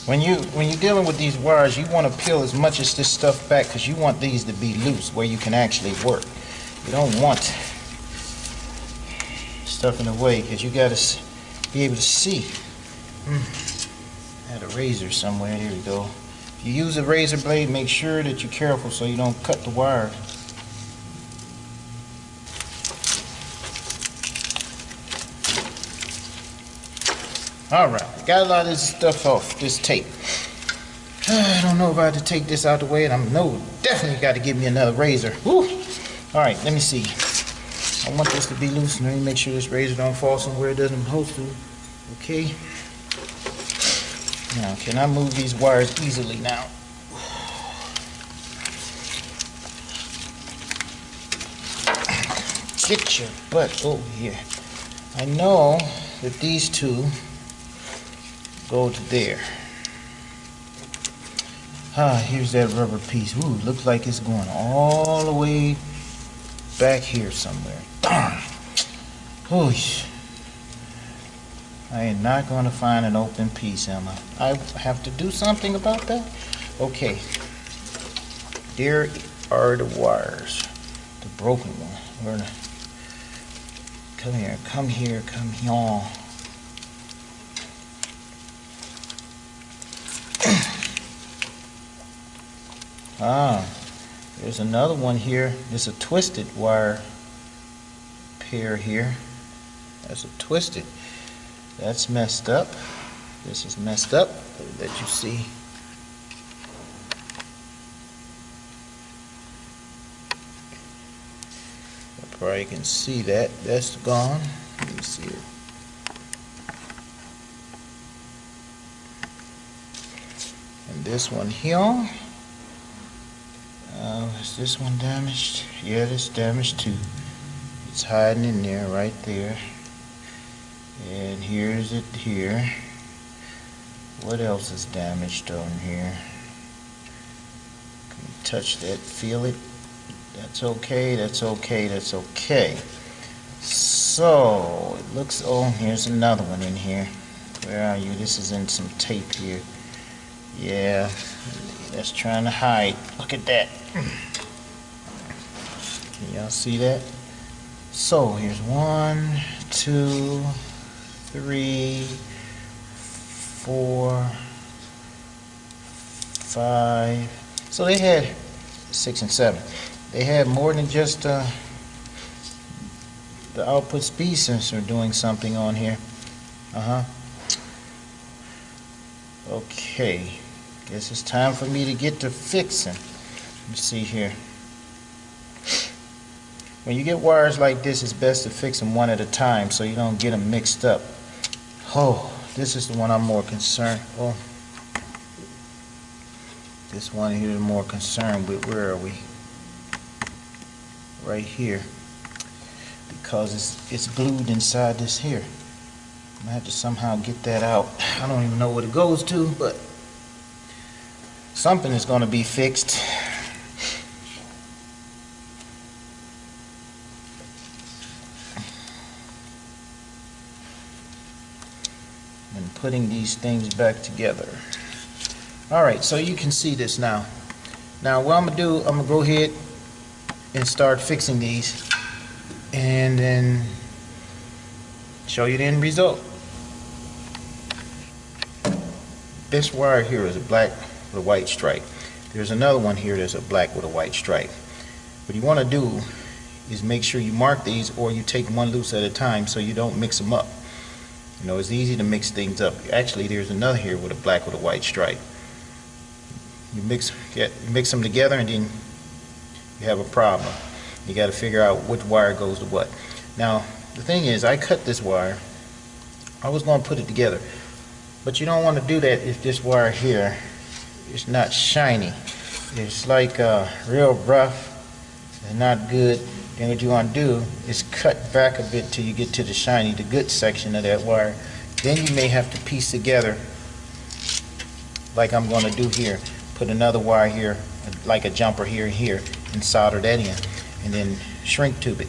When you're dealing with these wires, you want to peel as much as this stuff back because you want these to be loose where you can actually work. You don't want stuff in the way because you got to be able to see. I had a razor somewhere. Here we go. If you use a razor blade, make sure that you're careful so you don't cut the wire. Alright, got a lot of this stuff off this tape. I don't know if I have to take this out the way, and I know definitely got to give me another razor. Woo! Alright, let me see. I want this to be loose. Let me make sure this razor don't fall somewhere it doesn't supposed to. Okay. Now, can I move these wires easily now? Get your butt over here. I know that these two go to there. Here's that rubber piece. Ooh, looks like it's going all the way back here somewhere. Darn. Ooh. I am not going to find an open piece, am I? I have to do something about that? Okay. There are the wires. The broken one. Come here, come here, come here. There's another one here. There's a twisted wire pair here. That's a twisted. That's messed up. This is messed up that you see. You probably can see that. That's gone. Let me see it. And this one here. Is this one damaged? Yeah, it's damaged too. It's hiding in there, right there. And here's it here. What else is damaged on here? Can you touch that? Feel it? That's okay, that's okay, that's okay. So, it looks, oh, here's another one in here. Where are you? This is in some tape here. Yeah, that's trying to hide. Look at that. Can y'all see that? So, here's 1, 2, 3, 4, 5. So they had 6 and 7. They had more than just the output speed sensor doing something on here. Okay. Guess it's time for me to get to fixing. Let's see here. When you get wires like this, it's best to fix them one at a time so you don't get them mixed up. Oh, this is the one I'm more concerned. Oh, this one here is more concerned with. Where are we? Right here. Because it's glued inside this here. I'm gonna have to somehow get that out. I don't even know what it goes to, but something is going to be fixed. And putting these things back together. Alright, so you can see this now. Now what I'm going to do, I'm going to go ahead and start fixing these and then show you the end result. This wire here is a black with a white stripe. There's another one here that's a black with a white stripe. What you want to do is make sure you mark these, or you take one loose at a time so you don't mix them up. You know, it's easy to mix things up. Actually, there's another here with a black with a white stripe. You mix them together and then you have a problem. You got to figure out which wire goes to what. Now, the thing is, I cut this wire. I was going to put it together. But you don't want to do that if this wire here is not shiny. It's like real rough and not good. Then what you want to do is cut back a bit till you get to the shiny, the good section of that wire. Then you may have to piece together like I'm going to do here. Put another wire here, like a jumper here and here, and solder that in, and then shrink tube it.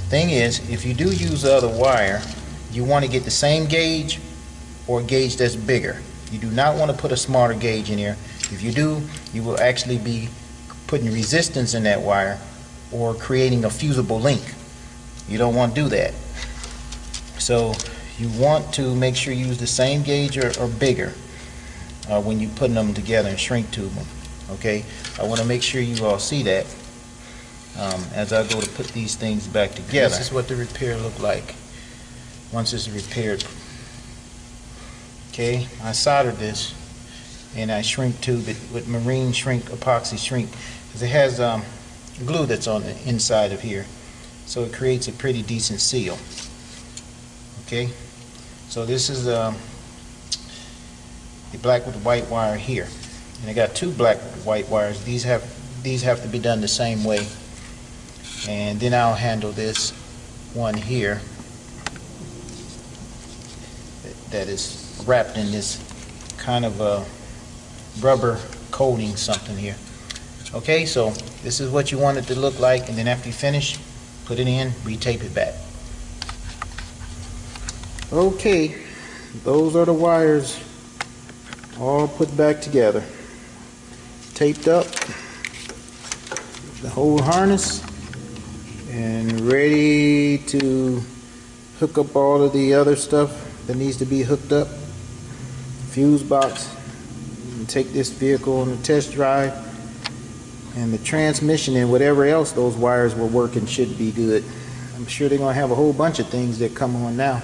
Thing is, if you do use the other wire, you want to get the same gauge or a gauge that's bigger. You do not want to put a smarter gauge in here. If you do, you will actually be putting resistance in that wire or creating a fusible link. You don't want to do that. So you want to make sure you use the same gauge or bigger when you're putting them together and shrink tube them. Okay, I want to make sure you all see that as I go to put these things back together. This is what the repair look like once it's repaired. Okay, I soldered this and I shrink tube it with marine shrink, epoxy shrink, because it has glue that's on the inside of here, so it creates a pretty decent seal. Okay, so this is the black with the white wire here, and I got two black with white wires. These have to be done the same way, and then I'll handle this one here that is wrapped in this kind of a rubber coating something here. Okay, so this is what you want it to look like, and then after you finish, put it in, retape it back. Okay, those are the wires all put back together, taped up, the whole harness, and ready to hook up all of the other stuff that needs to be hooked up. Fuse box, and take this vehicle on a test drive, and the transmission and whatever else those wires were working should be good. I'm sure they're going to have a whole bunch of things that come on now.